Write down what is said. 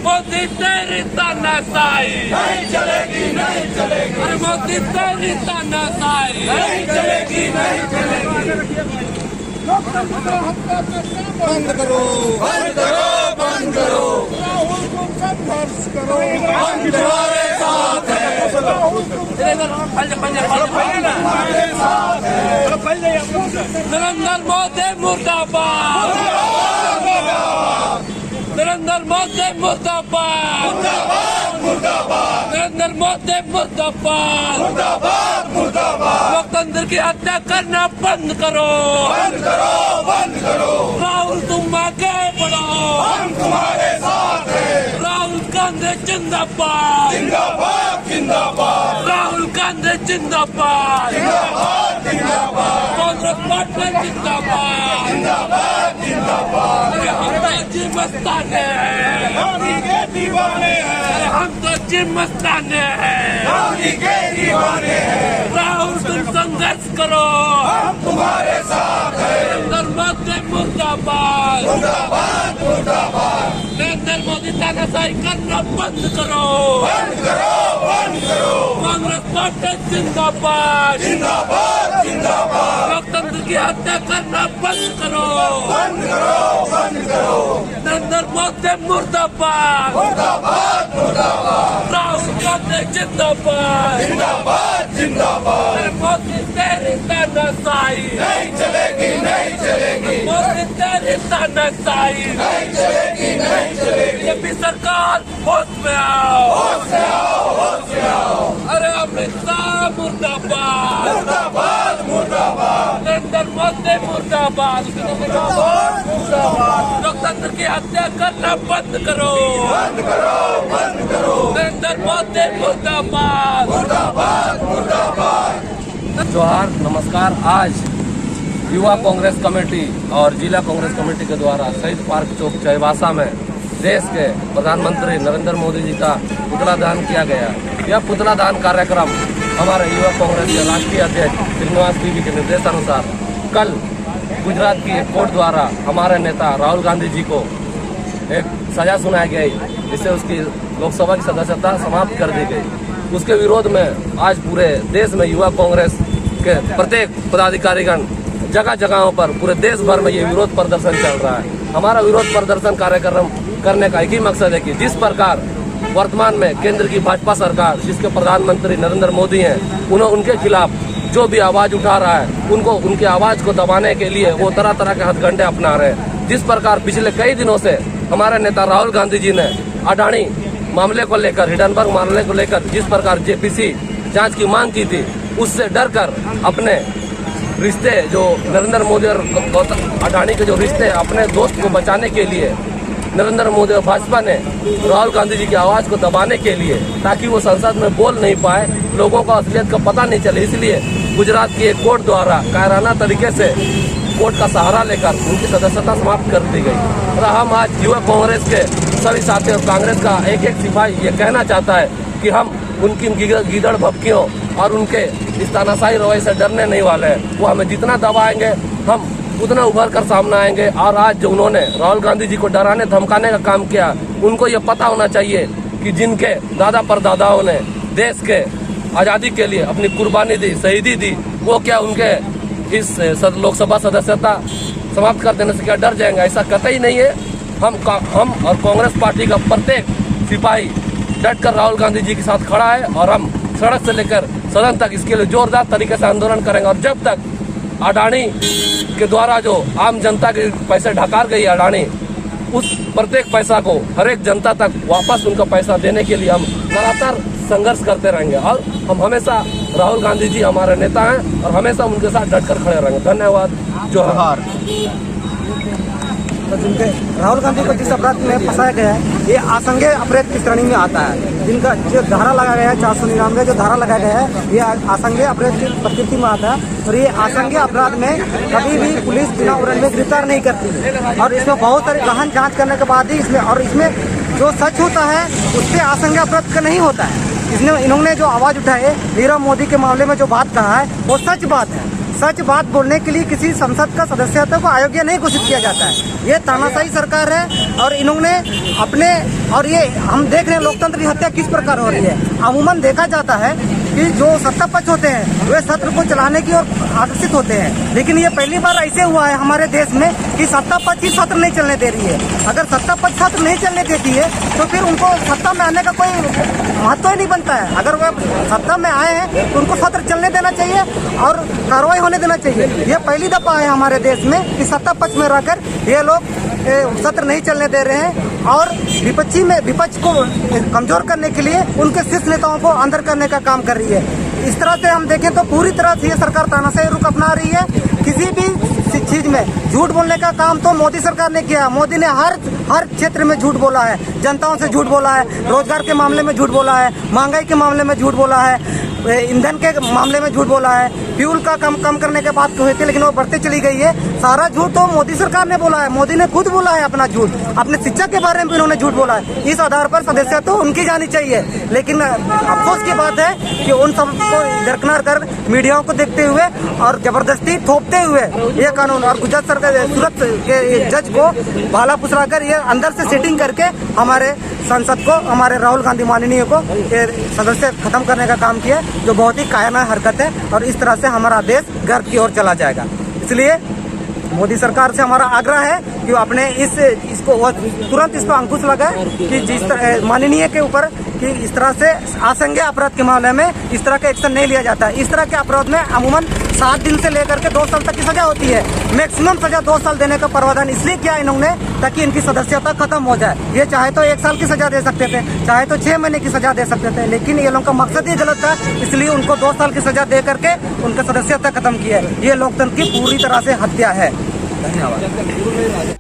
मोदी तेरी तानाशाही नहीं चलेगी, नहीं चलेगी, अरे मोदी तेरी तानाशाही नहीं चलेगी, नहीं चलेगी। बंद करो, बंद करो, बंद करो, राहुल को संघर्ष करो, हम तुम्हारे साथ हैं, हमारे साथ है। नरेंद्र मोदी मुर्दाबाद, नरेंद्र मोदी मुर्दाबाद, मुर्दाबाद, नरेंद्र मोदी मुर्दाबाद, मुर्दाबाद, मुर्दाबाद, लोकतंत्र की हत्या करना बंद करो। बंद करो, बंद करो, राहुल तुम आगे बढ़ो, हम तुम्हारे साथ हैं। राहुल गांधी जिंदाबाद, जिंदाबाद, जिंदाबाद, राहुल गांधी जिंदाबाद, जिंदाबाद, जिंदाबाद, कांग्रेस पार्टी जिंदाबाद। जिंदाबाद, जिंदाबाद। अरे हम तो जी मस्ताने हैं, रानी के दीवाने हैं, अरे हम तो जी मस्ताने हैं। रानी के दीवाने हैं, राहुल तुम संघर्ष करो, हम तुम्हारे साथ हैं। नरेंद्र मोदी मुर्दाबाद, मुर्दाबाद, मुर्दाबाद, नरेंद्र मोदी तानाशाही करना बंद करो। बंद करो, बंद करो, कांग्रेस पार्टी जिंदाबाद, जिंदाबाद, जिंदाबाद, लोकतंत्र की हत्या करना बंद करो। बंद करो, बंद करो, नरेंद्र मोदी मुर्दाबाद, मुर्दाबाद, मुर्दाबाद, राहुल गांधी जिंदाबाद। जिंदाबाद, जिंदाबाद, अरे मोदी तेरी तानाशाही, नहीं चलेगी, नहीं चलेगी, मोदी तेरी तानाशाही। नहीं चलेगी, नहीं चलेगी। बीजेपी सरकार होश में आओ, होश से आओ, होश से आओ, अरे अमित शाह मुर्दाबाद, मुर्दाबाद, मुर्दाबाद, नरेंद्र मोदी मुर्दाबाद, मुर्दाबाद, लोकतंत्र की हत्या करना बंद करो। बंद करो, बंद करो, नरेंद्र मोदी मुर्दाबाद। मुर्दाबाद, मुर्दाबाद। जोहार, नमस्कार। आज युवा कांग्रेस कमेटी और जिला कांग्रेस कमेटी के द्वारा शहीद पार्क चौक चाईबासा में देश के प्रधानमंत्री नरेंद्र मोदी जी का पुतला दान किया गया। यह पुतला दान कार्यक्रम हमारे युवा कांग्रेस के राष्ट्रीय अध्यक्ष श्रीनिवास टीवी के निर्देशानुसार कल गुजरात की एक कोर्ट द्वारा हमारे नेता राहुल गांधी जी को एक सजा सुनाई गई, जिससे उसकी लोकसभा की सदस्यता समाप्त कर दी गई। उसके विरोध में आज पूरे देश में युवा कांग्रेस के प्रत्येक पदाधिकारीगण जगह जगहों पर पूरे देश भर में ये विरोध प्रदर्शन चल रहा है। हमारा विरोध प्रदर्शन कार्यक्रम करने का एक ही मकसद है कि जिस प्रकार वर्तमान में केंद्र की भाजपा सरकार, जिसके प्रधानमंत्री नरेंद्र मोदी हैं, उनके खिलाफ जो भी आवाज उठा रहा है, उनको उनकी आवाज को दबाने के लिए वो तरह तरह के हथकंडे अपना रहे हैं। जिस प्रकार पिछले कई दिनों से हमारे नेता राहुल गांधी जी ने अडानी मामले को लेकर, हिडनबर्ग मामले को लेकर जिस प्रकार जेपीसी जांच की मांग की थी, उससे डरकर अपने रिश्ते जो नरेंद्र मोदी और अडानी के जो रिश्ते अपने दोस्त को बचाने के लिए नरेंद्र मोदी और भाजपा ने राहुल गांधी जी की आवाज को दबाने के लिए, ताकि वो संसद में बोल नहीं पाए, लोगों को असलियत का पता नहीं चले, इसलिए गुजरात की एक कोर्ट द्वारा कायराना तरीके से कोर्ट का सहारा लेकर उनकी सदस्यता समाप्त कर दी गई। और हम आज युवा कांग्रेस के सभी साथी और कांग्रेस का एक एक सिपाही ये कहना चाहता है कि हम उनकी गीदड़ भपकियों और उनके इस तानाशाही रवैये से डरने नहीं वाले हैं। वो हमें जितना दबाएंगे हम उतना उभर कर सामने आएंगे। और आज जो उन्होंने राहुल गांधी जी को डराने धमकाने का काम किया, उनको ये पता होना चाहिए कि जिनके दादा परदादाओं ने देश के आज़ादी के लिए अपनी कुर्बानी दी, शहीदी दी, वो क्या उनके इस लोकसभा सदस्यता समाप्त कर देने से क्या डर जाएंगे? ऐसा कतई नहीं है। हम और कांग्रेस पार्टी का प्रत्येक सिपाही डट कर राहुल गांधी जी के साथ खड़ा है और हम सड़क से लेकर सदन तक इसके लिए जोरदार तरीके से आंदोलन करेंगे। और जब तक अडानी के द्वारा जो आम जनता के पैसे ढकार गई अडानी, उस प्रत्येक पैसा को हर एक जनता तक वापस उनका पैसा देने के लिए हम लगातार संघर्ष करते रहेंगे। और हम हमेशा राहुल गांधी जी हमारे नेता हैं और हमेशा उनके साथ डटकर खड़े रहेंगे। धन्यवाद। जोहार। तो जिनके राहुल गांधी को जिस अपराध में फंसाया गया है, ये आसंगे अपराध की श्रेणी में आता है। जिनका जो धारा लगाया गया है 499 जो धारा लगाया गया है, ये आसंगे अपराध की प्रकृति में आता है। और ये आसंगे अपराध में कभी भी पुलिस बिना वारंट में गिरफ्तार नहीं करती है। और इसमें बहुत सारी गहन जांच करने के बाद ही इसमें जो सच होता है उससे आसंगे अपराध का नहीं होता है। इन्होंने जो आवाज उठाई है नीरव मोदी के मामले में जो बात कहा है वो सच बात है। सच बात बोलने के लिए किसी संसद का सदस्यता को अयोग्य नहीं घोषित किया जाता है। ये तानाशाही सरकार है और इन्होंने अपने और ये हम देख रहे हैं लोकतंत्र की हत्या किस प्रकार हो रही है। अमूमन देखा जाता है कि जो सत्ता पक्ष होते हैं वे सत्र को चलाने की ओर आकर्षित होते हैं, लेकिन ये पहली बार ऐसे हुआ है हमारे देश में कि सत्ता पक्ष ही सत्र नहीं चलने दे रही है। अगर सत्ता पक्ष सत्र नहीं चलने देती है तो फिर उनको सत्ता में आने का कोई महत्व ही नहीं बनता है। अगर वह सत्ता में आए हैं तो उनको सत्र चलने देना चाहिए और कार्रवाई होने देना चाहिए। ये पहली दफा है हमारे देश में कि सत्ता पक्ष में रहकर ये लोग सत्र नहीं चलने दे रहे हैं और विपक्ष को कमजोर करने के लिए उनके शीर्ष नेताओं को अंदर करने का काम कर रही है। इस तरह से हम देखें तो पूरी तरह से ये सरकार तानाशाही रुख अपना रही है। किसी भी चीज में झूठ बोलने का काम तो मोदी सरकार ने किया। मोदी ने हर क्षेत्र में झूठ बोला है, जनताओं से झूठ बोला है, रोजगार के मामले में झूठ बोला है, महंगाई के मामले में झूठ बोला है, ईंधन के मामले में झूठ बोला है, फ्यूल का कम करने के बात हुई थी लेकिन वो बढ़ते चली गई है। सारा झूठ तो मोदी सरकार ने बोला है। मोदी ने खुद बोला है अपना झूठ, अपने शिक्षा के बारे में भी उन्होंने झूठ बोला है। इस आधार पर सदस्यता तो उनकी जानी चाहिए, लेकिन अफसोस की बात है कि उन सबको दरकिनार कर मीडियाओं को देखते हुए और जबरदस्ती थोपते हुए ये कानून और गुजरात सरकार सूरत के जज को भाला फुसला कर ये अंदर से सेटिंग करके हमारे संसद को, हमारे राहुल गांधी माननीय को ये सदस्य खत्म करने का काम किया, जो बहुत ही कायरना हरकत है और इस तरह से हमारा देश गर्द की ओर चला जाएगा। इसलिए मोदी सरकार से हमारा आग्रह है कि वो अपने इसको तुरंत इस पर अंकुश लगाए कि जिस तरह माननीय के ऊपर कि इस तरह से आसंज्ञ अपराध के मामले में इस तरह के एक्शन नहीं लिया जाता है। इस तरह के अपराध में अमूमन 7 दिन से लेकर के 2 साल तक की सजा होती है। मैक्सिमम सजा 2 साल देने का प्रावधान इसलिए किया इन्होंने ताकि इनकी सदस्यता खत्म हो जाए। ये चाहे तो 1 साल की सजा दे सकते थे, चाहे तो 6 महीने की सजा दे सकते थे, लेकिन ये लोगों का मकसद ही गलत था, इसलिए उनको 2 साल की सजा दे करके उनका सदस्यता खत्म किया है। ये लोकतंत्र की पूरी तरह से हत्या है। धन्यवाद।